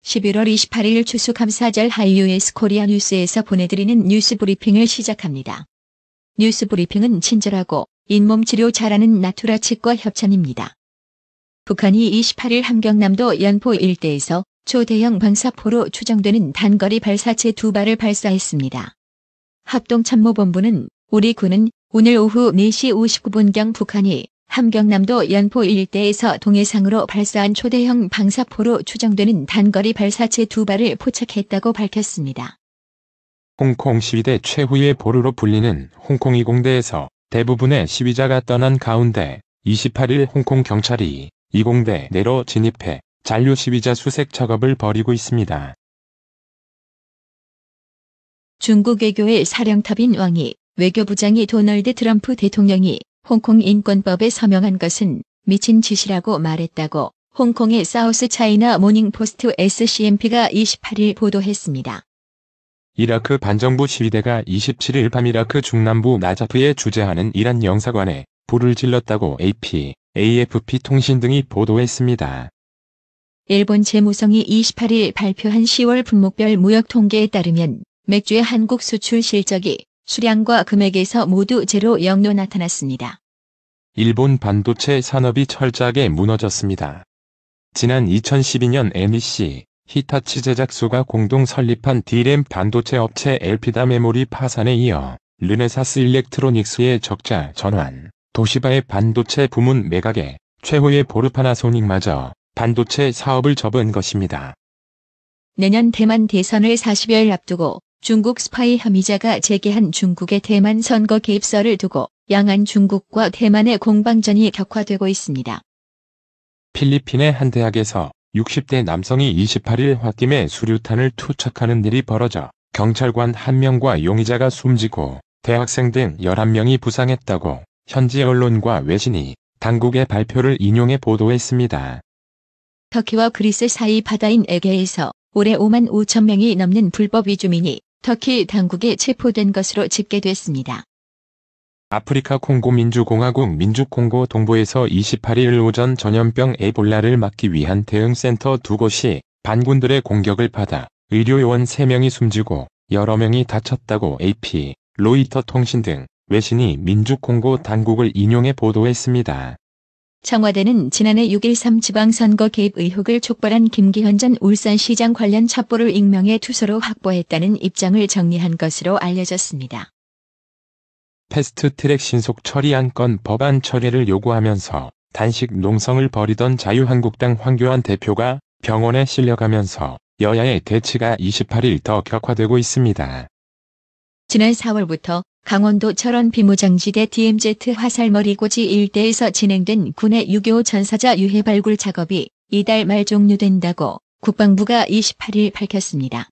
11월 28일 추수감사절 하이유에스 코리아 뉴스에서 보내드리는 뉴스 브리핑을 시작합니다. 뉴스 브리핑은 친절하고 잇몸 치료 잘하는 나투라 치과 협찬입니다. 북한이 28일 함경남도 연포 일대에서 초대형 방사포로 추정되는 단거리 발사체 2발을 발사했습니다. 합동참모본부는 우리 군은 오늘 오후 4시 59분경 북한이 함경남도 연포 일대에서 동해상으로 발사한 초대형 방사포로 추정되는 단거리 발사체 2발을 포착했다고 밝혔습니다. 홍콩 시위대 최후의 보루로 불리는 홍콩 이공대에서 대부분의 시위자가 떠난 가운데 28일 홍콩 경찰이 이공대 내로 진입해 잔류 시위자 수색 작업을 벌이고 있습니다. 중국 외교의 사령탑인 왕이 외교부장이 도널드 트럼프 대통령이 홍콩 인권법에 서명한 것은 미친 짓이라고 말했다고 홍콩의 사우스 차이나 모닝포스트 SCMP가 28일 보도했습니다. 이라크 반정부 시위대가 27일 밤 이라크 중남부 나자프에 주재하는 이란 영사관에 불을 질렀다고 AP, AFP 통신 등이 보도했습니다. 일본 재무성이 28일 발표한 10월 분목별 무역 통계에 따르면 맥주의 한국 수출 실적이 수량과 금액에서 모두 제로 영로 나타났습니다. 일본 반도체 산업이 철저하게 무너졌습니다. 지난 2012년 NEC, 히타치 제작소가 공동 설립한 D램 반도체 업체 엘피다 메모리 파산에 이어 르네사스 일렉트로닉스의 적자 전환, 도시바의 반도체 부문 매각에 최후의 보르파나소닉마저 반도체 사업을 접은 것입니다. 내년 대만 대선을 40여일 앞두고 중국 스파이 혐의자가 제기한 중국의 대만 선거 개입설을 두고 양안 중국과 대만의 공방전이 격화되고 있습니다. 필리핀의 한 대학에서 60대 남성이 28일 홧김에 수류탄을 투척하는 일이 벌어져 경찰관 1명과 용의자가 숨지고 대학생 등 11명이 부상했다고 현지 언론과 외신이 당국의 발표를 인용해 보도했습니다. 터키와 그리스 사이 바다인 에게에서 올해 5만 5천 명이 넘는 불법 이주민이 터키 당국에 체포된 것으로 집계됐습니다. 아프리카 콩고 민주공화국 민주콩고 동부에서 28일 오전 전염병 에볼라를 막기 위한 대응센터 2곳이 반군들의 공격을 받아 의료요원 3명이 숨지고 여러 명이 다쳤다고 AP, 로이터 통신 등 외신이 민주콩고 당국을 인용해 보도했습니다. 청와대는 지난해 6.13 지방선거 개입 의혹을 촉발한 김기현 전 울산시장 관련 첩보를 익명의 투소로 확보했다는 입장을 정리한 것으로 알려졌습니다. 패스트트랙 신속 처리 안건 법안 처리를 요구하면서 단식 농성을 벌이던 자유한국당 황교안 대표가 병원에 실려가면서 여야의 대치가 28일 더 격화되고 있습니다. 지난 4월부터 강원도 철원 비무장지대 DMZ 화살머리고지 일대에서 진행된 군의 6.25 전사자 유해 발굴 작업이 이달 말 종료된다고 국방부가 28일 밝혔습니다.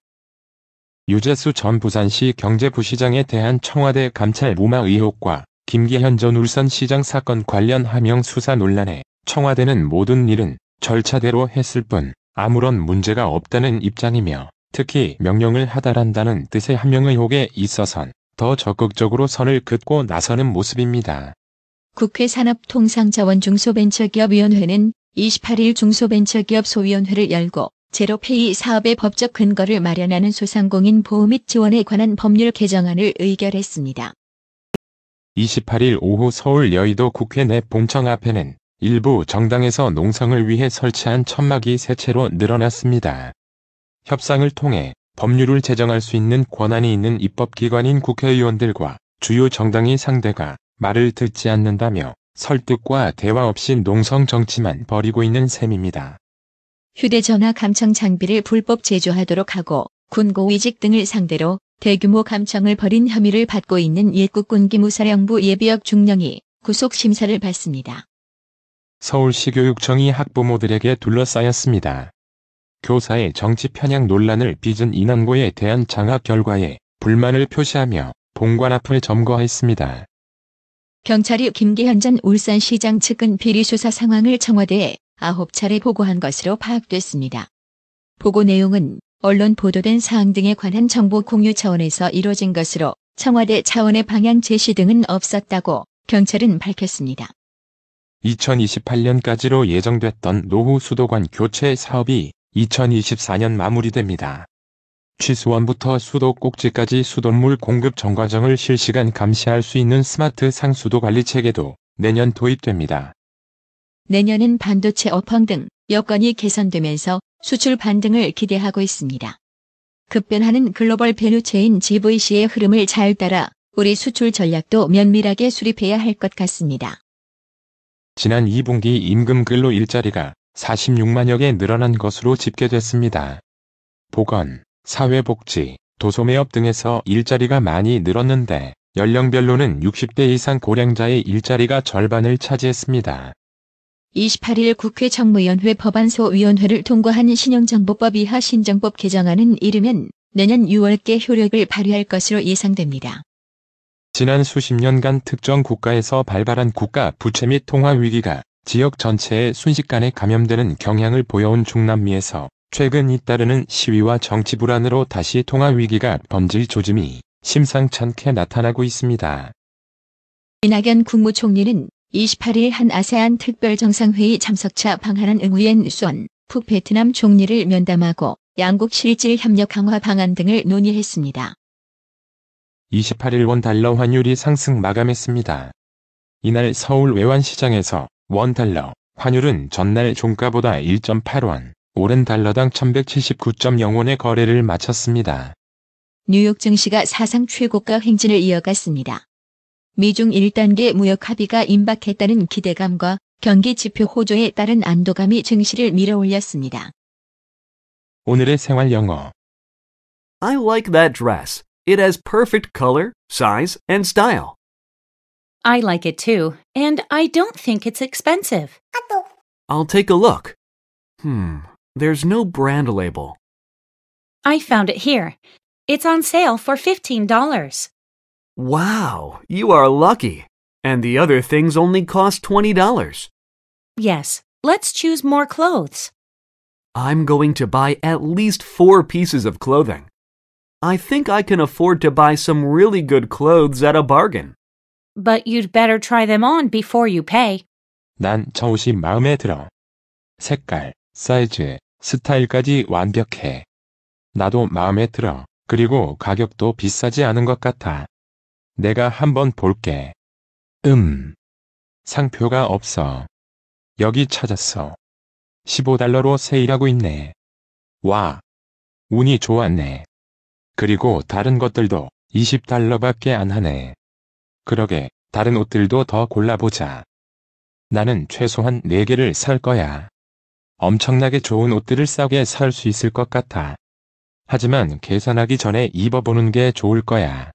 유재수 전 부산시 경제부시장에 대한 청와대 감찰 무마 의혹과 김기현 전 울산시장 사건 관련 하명 수사 논란에 청와대는 모든 일은 절차대로 했을 뿐 아무런 문제가 없다는 입장이며 특히 명령을 하달한다는 뜻의 하명 의혹에 있어선 더 적극적으로 선을 긋고 나서는 모습입니다. 국회 산업통상자원중소벤처기업위원회는 28일 중소벤처기업 소위원회를 열고 제로페이 사업의 법적 근거를 마련하는 소상공인 보호 및 지원에 관한 법률 개정안을 의결했습니다. 28일 오후 서울 여의도 국회 내 본청 앞에는 일부 정당에서 농성을 위해 설치한 천막이 새 채로 늘어났습니다. 협상을 통해 법률을 제정할 수 있는 권한이 있는 입법기관인 국회의원들과 주요 정당이 상대가 말을 듣지 않는다며 설득과 대화 없이 농성 정치만 벌이고 있는 셈입니다. 휴대전화 감청 장비를 불법 제조하도록 하고 군고위직 등을 상대로 대규모 감청을 벌인 혐의를 받고 있는 옛국군기무사령부 예비역 중령이 구속심사를 받습니다. 서울시 교육청이 학부모들에게 둘러싸였습니다. 교사의 정치 편향 논란을 빚은 인원고에 대한 장학 결과에 불만을 표시하며 본관 앞을 점거했습니다. 경찰이 김기현 전 울산시장 측근 비리 수사 상황을 청와대에 9차례 보고한 것으로 파악됐습니다. 보고 내용은 언론 보도된 사항 등에 관한 정보 공유 차원에서 이뤄진 것으로 청와대 차원의 방향 제시 등은 없었다고 경찰은 밝혔습니다. 2028년까지로 예정됐던 노후 수도관 교체 사업이 2024년 마무리됩니다. 취수원부터 수도 꼭지까지 수돗물 공급 전 과정을 실시간 감시할 수 있는 스마트 상수도 관리 체계도 내년 도입됩니다. 내년은 반도체 업황 등 여건이 개선되면서 수출 반등을 기대하고 있습니다. 급변하는 글로벌 밸류체인 GVC의 흐름을 잘 따라 우리 수출 전략도 면밀하게 수립해야 할 것 같습니다. 지난 2분기 임금 근로 일자리가 46만여 개 늘어난 것으로 집계됐습니다. 보건, 사회복지, 도소매업 등에서 일자리가 많이 늘었는데 연령별로는 60대 이상 고령자의 일자리가 절반을 차지했습니다. 28일 국회 정무위원회 법안소위원회를 통과한 신용정보법 이하 신정법 개정안은 이르면 내년 6월께 효력을 발휘할 것으로 예상됩니다. 지난 수십 년간 특정 국가에서 발발한 국가 부채 및 통화 위기가 지역 전체에 순식간에 감염되는 경향을 보여온 중남미에서 최근 잇따르는 시위와 정치 불안으로 다시 통화 위기가 번질 조짐이 심상찮게 나타나고 있습니다. 이낙연 국무총리는 28일 한 아세안 특별정상회의 참석차 방한한 응우옌 수원, 북베트남 총리를 면담하고 양국 실질 협력 강화 방안 등을 논의했습니다. 28일 원달러 환율이 상승 마감했습니다. 이날 서울 외환시장에서 원달러 환율은 전날 종가보다 1.8원, 오른 달러당 1179.0원의 거래를 마쳤습니다. 뉴욕 증시가 사상 최고가 행진을 이어갔습니다. 미중 1단계 무역 합의가 임박했다는 기대감과 경기 지표 호조에 따른 안도감이 증시를 밀어올렸습니다. 오늘의 생활 영어. I like that dress. It has perfect color, size, and style. I like it too, and I don't think it's expensive. I'll take a look. There's no brand label. I found it here. It's on sale for $15. Wow, you are lucky. And the other things only cost $20. Yes, let's choose more clothes. I'm going to buy at least 4 pieces of clothing. I think I can afford to buy some really good clothes at a bargain. But you'd better try them on before you pay. 난 저 옷이 마음에 들어. 색깔, 사이즈, 스타일까지 완벽해. 나도 마음에 들어. 그리고 가격도 비싸지 않은 것 같아. 내가 한번 볼게. 상표가 없어. 여기 찾았어. $15로 세일하고 있네. 와, 운이 좋았네. 그리고 다른 것들도 $20밖에 안 하네. 그러게, 다른 옷들도 더 골라보자. 나는 최소한 4개를 살 거야. 엄청나게 좋은 옷들을 싸게 살 수 있을 것 같아. 하지만 계산하기 전에 입어보는 게 좋을 거야.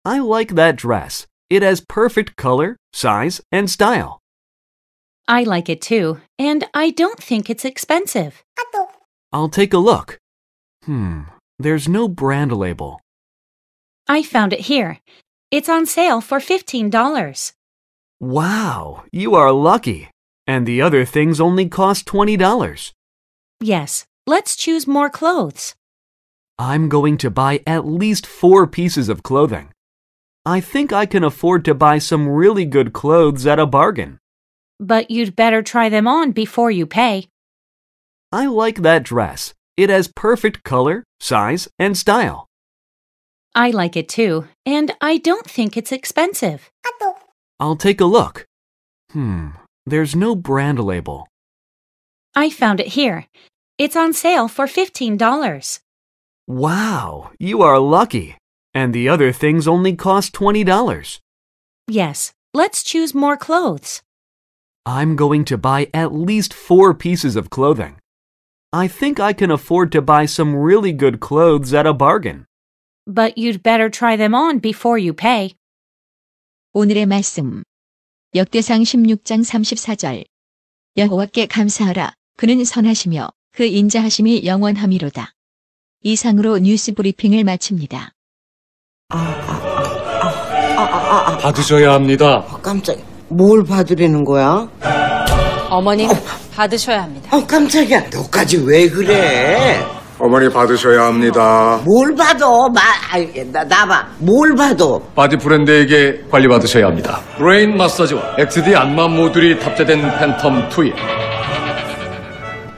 I like that dress. It has perfect color, size, and style. I like it too, and I don't think it's expensive. I'll take a look. There's no brand label. I found it here. It's on sale for $15. Wow, you are lucky. And the other things only cost $20. Yes, let's choose more clothes. I'm going to buy at least 4 pieces of clothing. I think I can afford to buy some really good clothes at a bargain. But you'd better try them on before you pay. I like that dress. It has perfect color, size, and style. I like it too, and I don't think it's expensive. I'll take a look. There's no brand label. I found it here. It's on sale for $15. Wow, you are lucky. And the other things only cost $20. Yes, let's choose more clothes. I'm going to buy at least 4 pieces of clothing. I think I can afford to buy some really good clothes at a bargain. But you'd better try them on before you pay. 오늘의 말씀. 역대상 16장 34절. 여호와께 감사하라. 그는 선하시며 그 인자하심이 영원함이로다. 이상으로 뉴스 브리핑을 마칩니다. 받으셔야 합니다. 깜짝이야. 뭘 받으려는 거야? 어머님, 받으셔야 합니다. 깜짝이야. 너까지 왜 그래? 어머니 받으셔야 합니다. 뭘 받아? 나봐. 뭘 받아? 바디 브랜드에게 관리받으셔야 합니다. 브레인 마사지와 XD 안마 모듈이 탑재된 팬텀 2에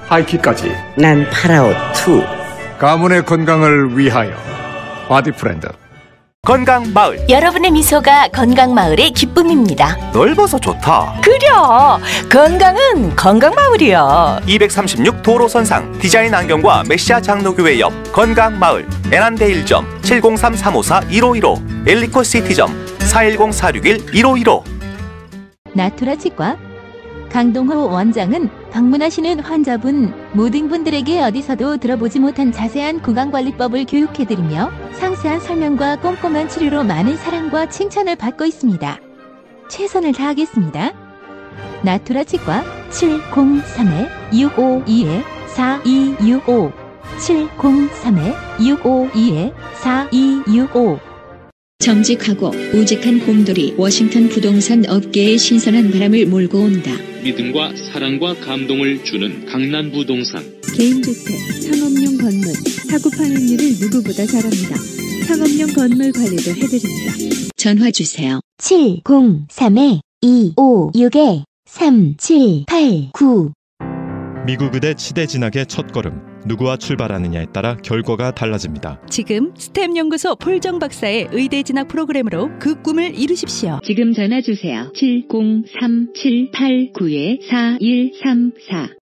하이킥까지 난 파라오 2. 가문의 건강을 위하여 바디 프렌드. 건강마을. 여러분의 미소가 건강마을의 기쁨입니다. 넓어서 좋다. 그려! 건강은 건강마을이야. 236 도로선상 디자인 안경과 메시아 장로교회 옆 건강마을. 애난데일점 703-354-1515 엘리코시티점 410-461-1515. 나투라 치과 강동호 원장은 방문하시는 환자분 모든 분들에게 어디서도 들어보지 못한 자세한 구강관리법을 교육해드리며 상세한 설명과 꼼꼼한 치료로 많은 사랑과 칭찬을 받고 있습니다. 최선을 다하겠습니다. 나투라 치과 703-652-4265 703-652-4265 정직하고 우직한 곰돌이 워싱턴 부동산 업계의 신선한 바람을 몰고 온다. 믿음과 사랑과 감동을 주는 강남 부동산. 개인주택, 상업용 건물, 사고 파행률을 누구보다 잘합니다. 상업용 건물 관리도 해드립니다. 전화 주세요. 703-256-3789 미국 의대 치대 진학의 첫걸음. 누구와 출발하느냐에 따라 결과가 달라집니다. 지금 스템 연구소 폴정 박사의 의대 진학 프로그램으로 그 꿈을 이루십시오. 지금 전화 주세요. 703-789-4134